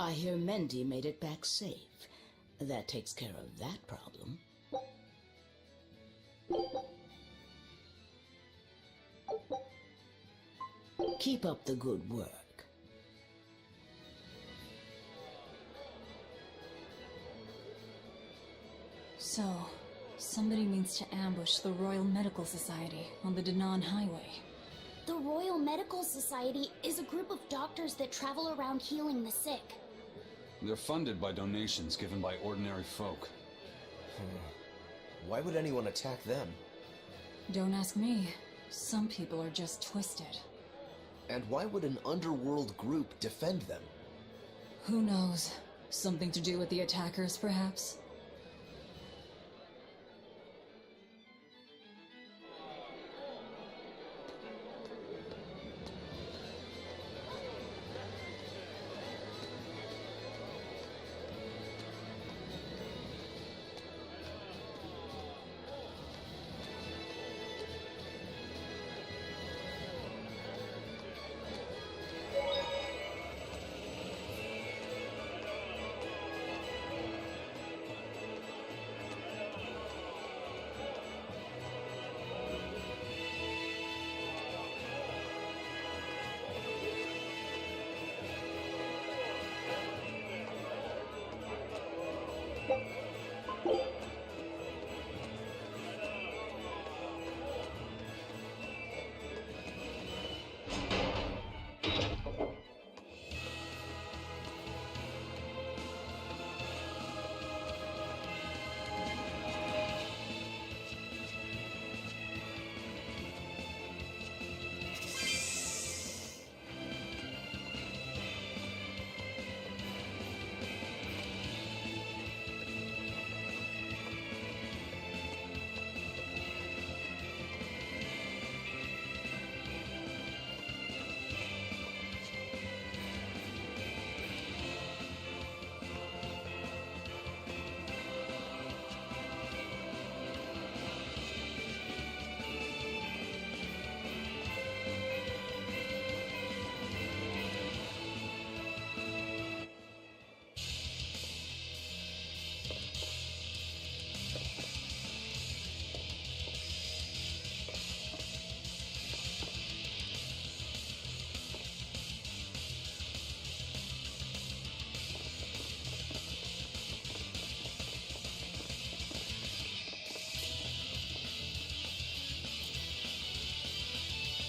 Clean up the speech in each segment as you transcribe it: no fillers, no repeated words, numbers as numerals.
I hear Mendy made it back safe. That takes care of that problem. Keep up the good work. So, somebody means to ambush the Royal Medical Society on the Danann Highway. The Royal Medical Society is a group of doctors that travel around healing the sick. They're funded by donations given by ordinary folk. Why would anyone attack them? Don't ask me. Some people are just twisted. And why would an underworld group defend them? Who knows? Something to do with the attackers, perhaps?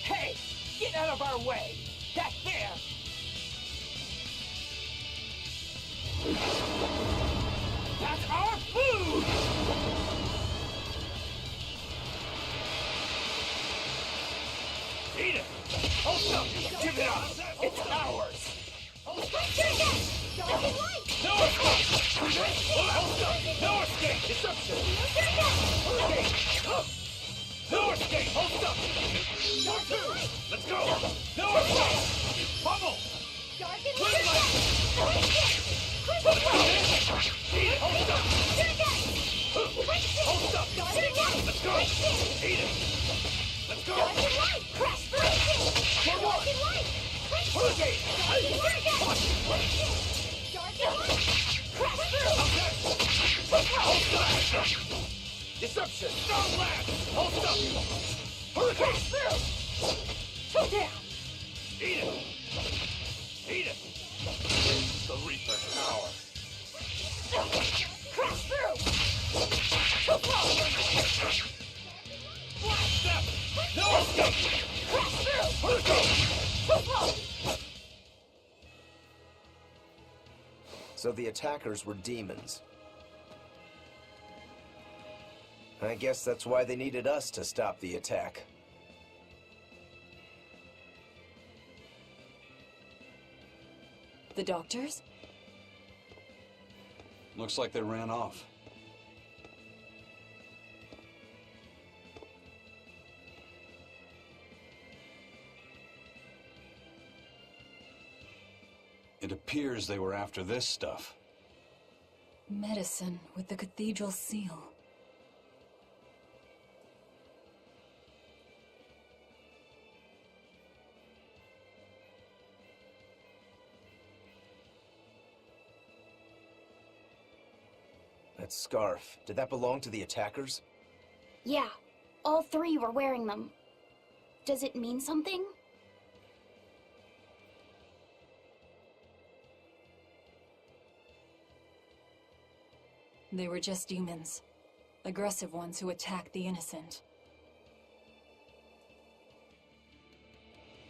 Hey! Get out of our way! Back there! That's our food! Eat it! Hold up! Give it up! It's ours! No escape! Deception! No escape! Hold up! Let's go! No escape! Bubble! Quick light! Eat it! Hold up! Hold up! Let's go! Eat it! Let's go! For what? Hurricane! Hold up! Deception! Strong blast! Hold up! Hurricane! Two down! Eat it! Eat it! The Reaper's power! Crash through! Blast step! No escape! Crash through! Hurricane! So the attackers were demons. I guess that's why they needed us to stop the attack. The doctors? Looks like they ran off. It appears they were after this stuff. Medicine with the cathedral seal. That scarf, did that belong to the attackers? Yeah, all three were wearing them. Does it mean something? They were just humans. Aggressive ones who attacked the innocent.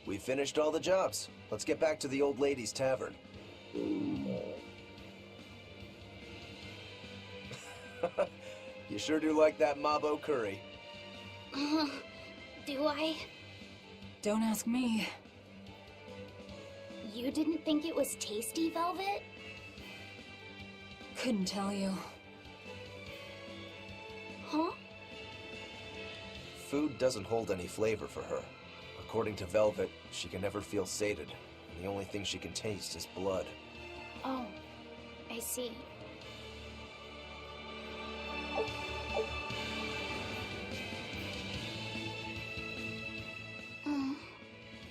We finished all the jobs. Let's get back to the old lady's tavern. You sure do like that Mabo curry. Do I? Don't ask me. You didn't think it was tasty, Velvet? Couldn't tell you. Huh? Food doesn't hold any flavor for her. According to Velvet, she can never feel sated. The only thing she can taste is blood. Oh, I see.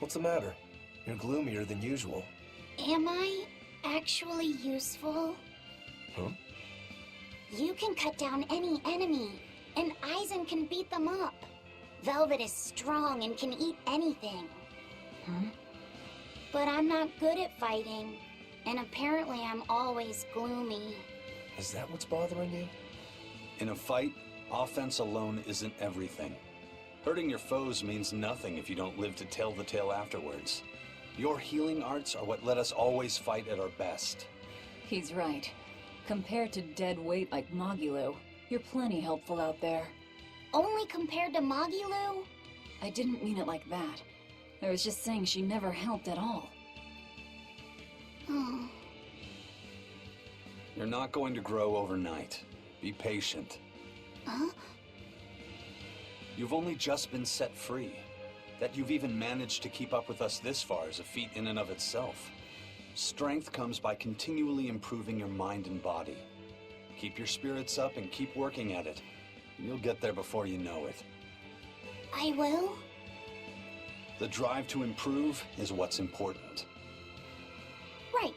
What's the matter? You're gloomier than usual. Am I actually useful? Huh? You can cut down any enemy, and Aaaaand can beat them up. Velvet is strong and can eat anything. Huh? But I'm not good at fighting, and apparently I'm always gloomy. Is that what's bothering you? In a fight, offense alone isn't everything. Hurting your foes means nothing if you don't live to tell the tale afterwards. Your healing arts are what let us always fight at our best. He's right. Compared to dead weight like Magilou, you're plenty helpful out there. Only compared to Magilou? I didn't mean it like that. I was just saying she never helped at all. You're not going to grow overnight. Be patient. Huh? You've only just been set free. That you've even managed to keep up with us this far is a feat in and of itself. Strength comes by continually improving your mind and body. Keep your spirits up and keep working at it. You'll get there before you know it. I will? The drive to improve is what's important. Right.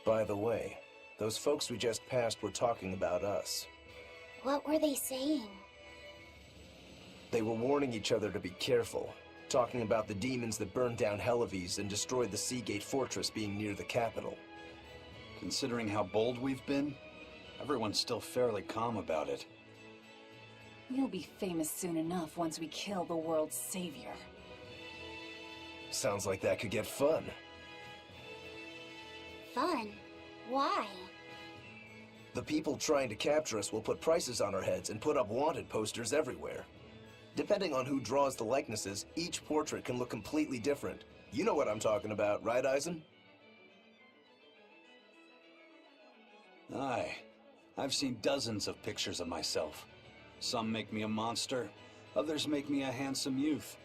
By the way, those folks we just passed were talking about us. What were they saying? They were warning each other to be careful, talking about the demons that burned down Helives and destroyed the Seagate Fortress being near the capital. Considering how bold we've been, everyone's still fairly calm about it. You'll be famous soon enough once we kill the world's savior. Sounds like that could get fun. Fun? Why? The people trying to capture us will put prices on our heads and put up wanted posters everywhere. Depending on who draws the likenesses, each portrait can look completely different. You know what I'm talking about, right, Aaaaand? Aye. I've seen dozens of pictures of myself. Some make me a monster, others make me a handsome youth.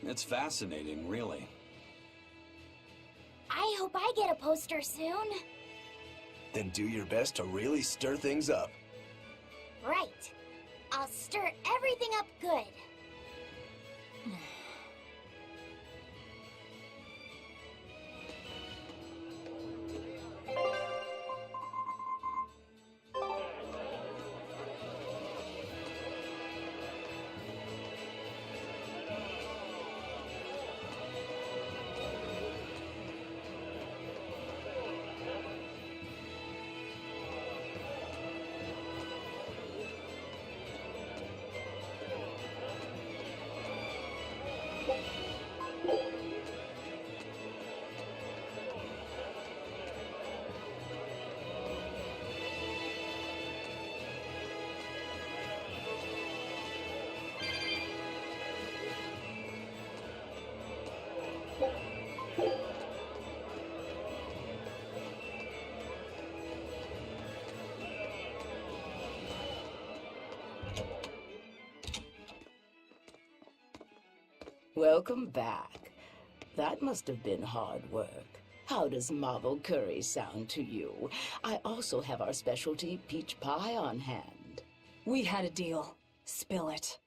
It's fascinating, really. I hope I get a poster soon. Then do your best to really stir things up. Right. I'll stir everything up good. Welcome back. That must have been hard work. How does marble curry sound to you? I also have our specialty peach pie on hand. We had a deal. Spill it.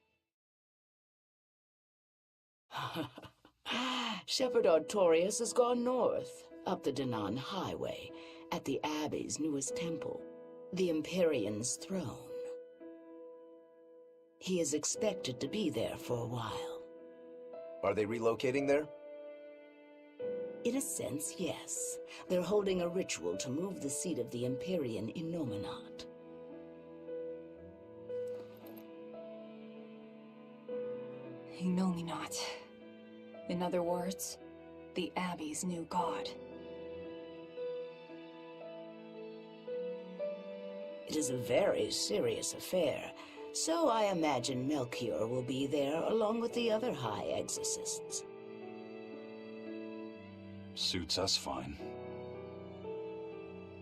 Shepherd Artorius has gone north, up the Danann highway, at the Abbey's newest temple, the Empyrean's throne. He is expected to be there for a while. Are they relocating there? In a sense, yes. They're holding a ritual to move the seat of the Empyrean in Nominat. Nominat. In other words, the Abbey's new god. It is a very serious affair, so I imagine Melchior will be there along with the other high exorcists. Suits us fine.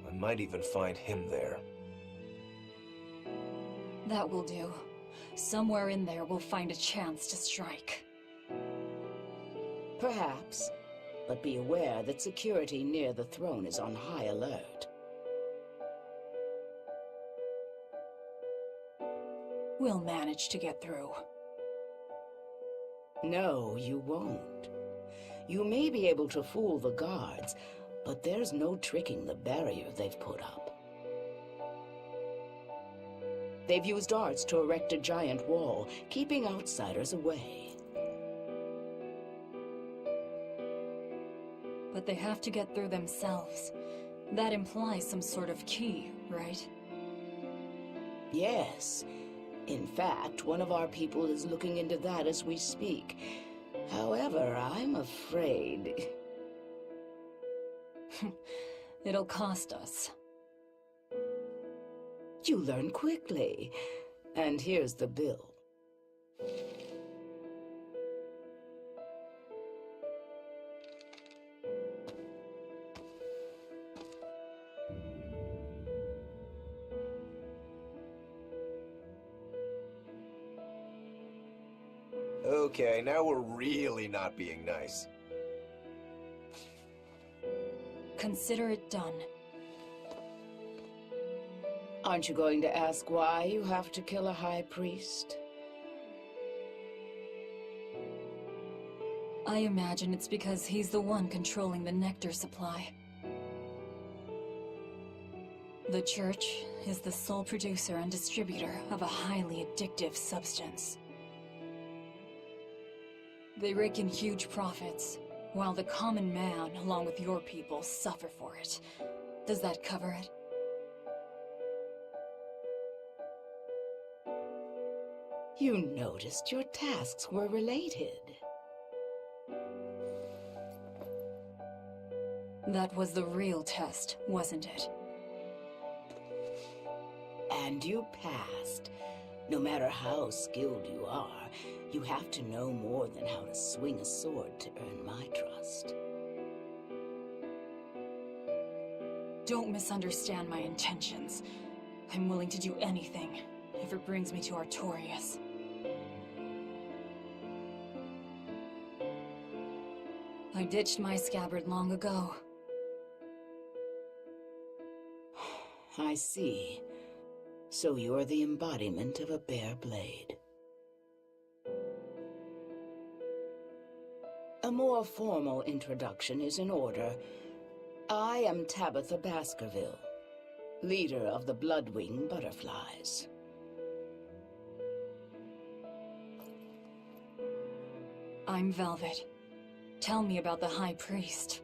I might even find him there. That will do. Somewhere in there we'll find a chance to strike. Perhaps, but be aware that security near the throne is on high alert. We'll manage to get through. No, you won't. You may be able to fool the guards, but there's no tricking the barrier they've put up. They've used arts to erect a giant wall, keeping outsiders away. But they have to get through themselves. That implies some sort of key, right? Yes. In fact, one of our people is looking into that as we speak. However, I'm afraid... It'll cost us. You learn quickly. And here's the bill. Okay, now we're really not being nice. Consider it done. Aren't you going to ask why you have to kill a high priest? I imagine it's because he's the one controlling the nectar supply. The Church is the sole producer and distributor of a highly addictive substance. They rake in huge profits, while the common man, along with your people, suffer for it. Does that cover it? You noticed your tasks were related. That was the real test, wasn't it? And you passed. No matter how skilled you are, you have to know more than how to swing a sword to earn my trust. Don't misunderstand my intentions. I'm willing to do anything, if it brings me to Artorius. I ditched my scabbard long ago. I see. So you're the embodiment of a bare blade. A more formal introduction is in order. I am Tabitha Baskerville, leader of the Bloodwing Butterflies. I'm Velvet. Tell me about the High Priest.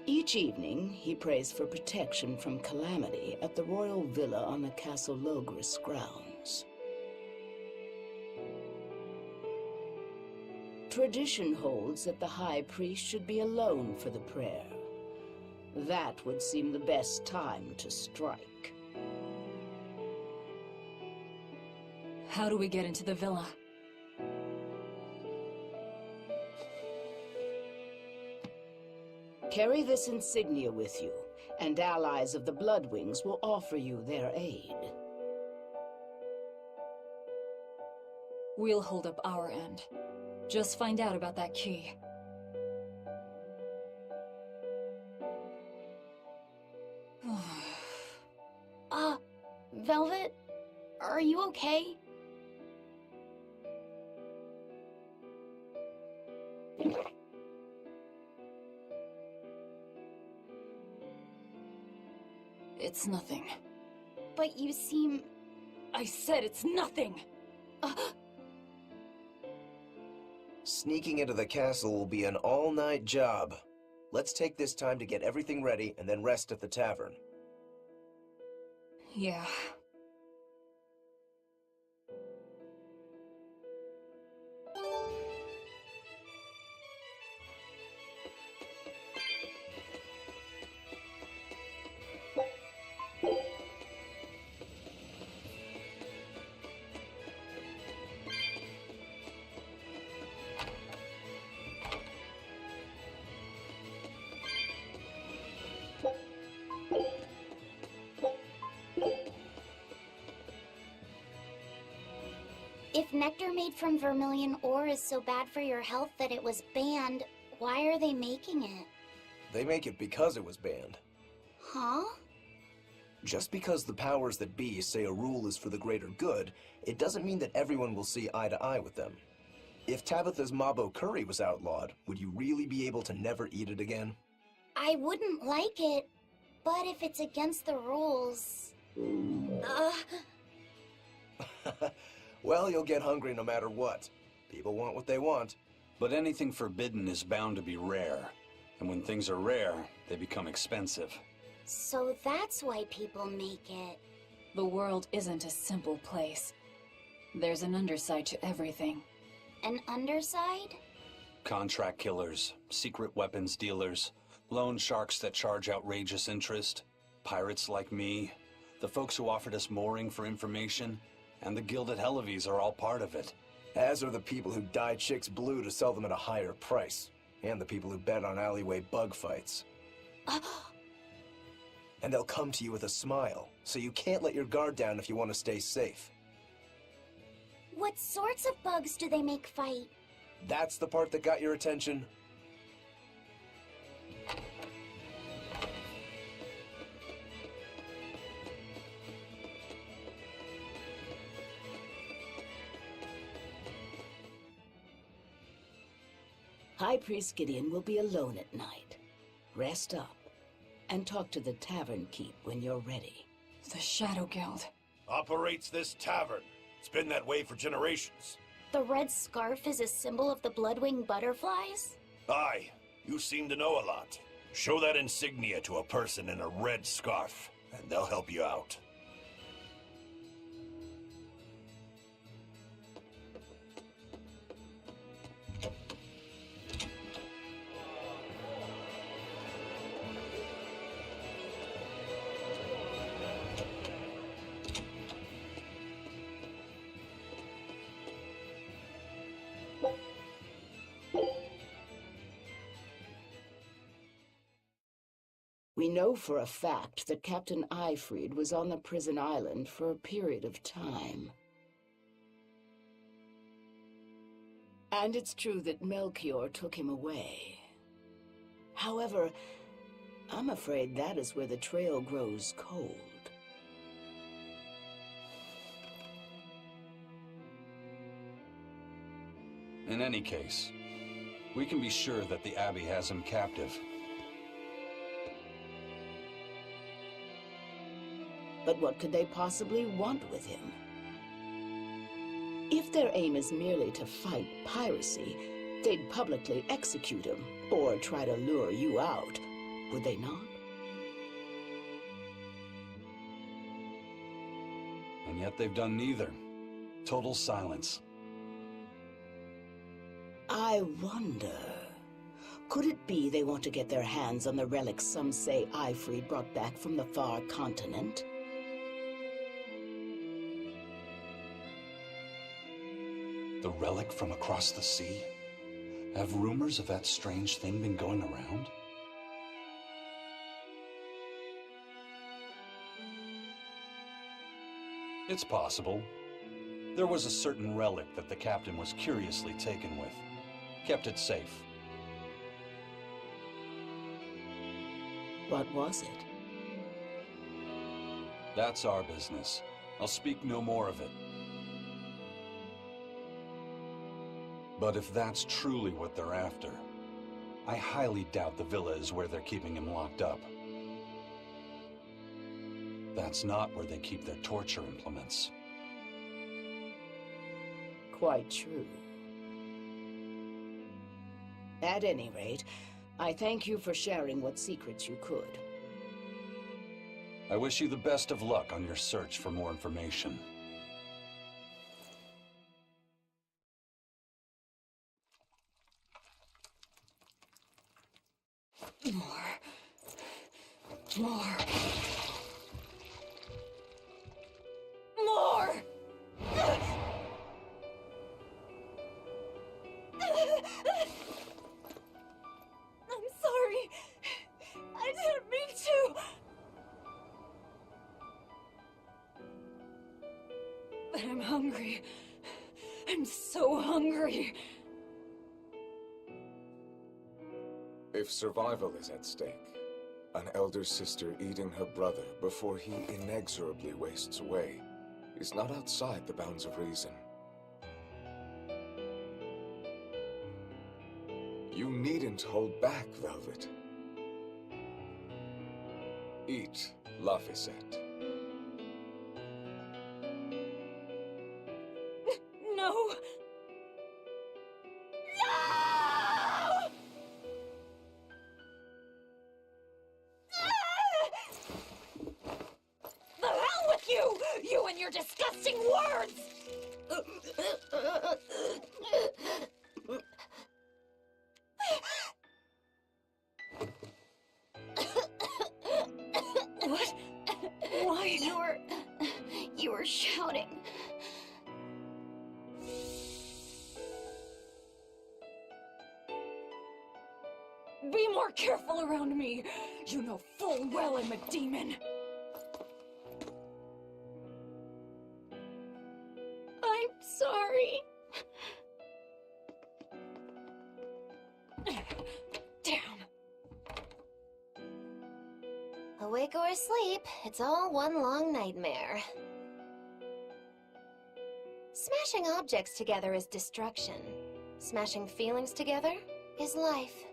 Each evening, he prays for protection from calamity at the royal villa on the Castle Logris grounds. Tradition holds that the High Priest should be alone for the prayer. That would seem the best time to strike. How do we get into the villa? Carry this insignia with you, and allies of the Bloodwings will offer you their aid. We'll hold up our end. Just find out about that key. Velvet? Are you okay? It's nothing. But you seem... I said it's nothing! Sneaking into the castle will be an all-night job. Let's take this time to get everything ready and then rest at the tavern. Yeah. If nectar made from vermilion ore is so bad for your health that it was banned, why are they making it? They make it because it was banned. Huh? Just because the powers that be say a rule is for the greater good, it doesn't mean that everyone will see eye to eye with them. If Tabitha's Mabo curry was outlawed, would you really be able to never eat it again? I wouldn't like it, but if it's against the rules... Well, you'll get hungry no matter what. People want what they want. But anything forbidden is bound to be rare. And when things are rare, they become expensive. So that's why people make it. The world isn't a simple place. There's an underside to everything. An underside? Contract killers, secret weapons dealers, loan sharks that charge outrageous interest, pirates like me, the folks who offered us mooring for information, and the Gilded Hellevies are all part of it. As are the people who dye chicks blue to sell them at a higher price. And the people who bet on alleyway bug fights. And they'll come to you with a smile, so you can't let your guard down if you want to stay safe. What sorts of bugs do they make fight? That's the part that got your attention? High Priest Gideon will be alone at night. Rest up, and talk to the tavern keep when you're ready. The Shadow Guild. Operates this tavern. It's been that way for generations. The red scarf is a symbol of the bloodwing butterflies? Aye, you seem to know a lot. Show that insignia to a person in a red scarf, and they'll help you out. We know for a fact that Captain Aaaaand was on the prison island for a period of time. And it's true that Melchior took him away. However, I'm afraid that is where the trail grows cold. In any case, we can be sure that the Abbey has him captive. But what could they possibly want with him? If their aim is merely to fight piracy, they'd publicly execute him, or try to lure you out, would they not? And yet they've done neither. Total silence. I wonder... Could it be they want to get their hands on the relics some say Aaaaand brought back from the far continent? The relic from across the sea? Have rumors of that strange thing been going around? It's possible. There was a certain relic that the captain was curiously taken with. Kept it safe. What was it? That's our business. I'll speak no more of it. But if that's truly what they're after, I highly doubt the villa is where they're keeping him locked up. That's not where they keep their torture implements. Quite true. At any rate, I thank you for sharing what secrets you could. I wish you the best of luck on your search for more information. More. I'm sorry. I didn't mean to. But I'm hungry. I'm so hungry. If survival is at stake, an elder sister eating her brother before he inexorably wastes away is not outside the bounds of reason. You needn't hold back, Velvet. Eat, Laphicet. No! The hell with you! You and your disgusting words! What? Why? You were shouting. Be more careful around me! You know full well I'm a demon! I'm sorry. Damn! Awake or asleep, it's all one long nightmare. Smashing objects together is destruction. Smashing feelings together is life.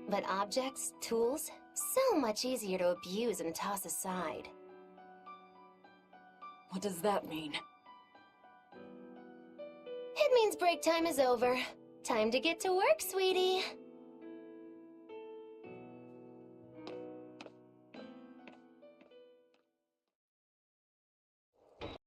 But objects, tools, so much easier to abuse and toss aside. What does that mean? It means break time is over. Time to get to work, sweetie.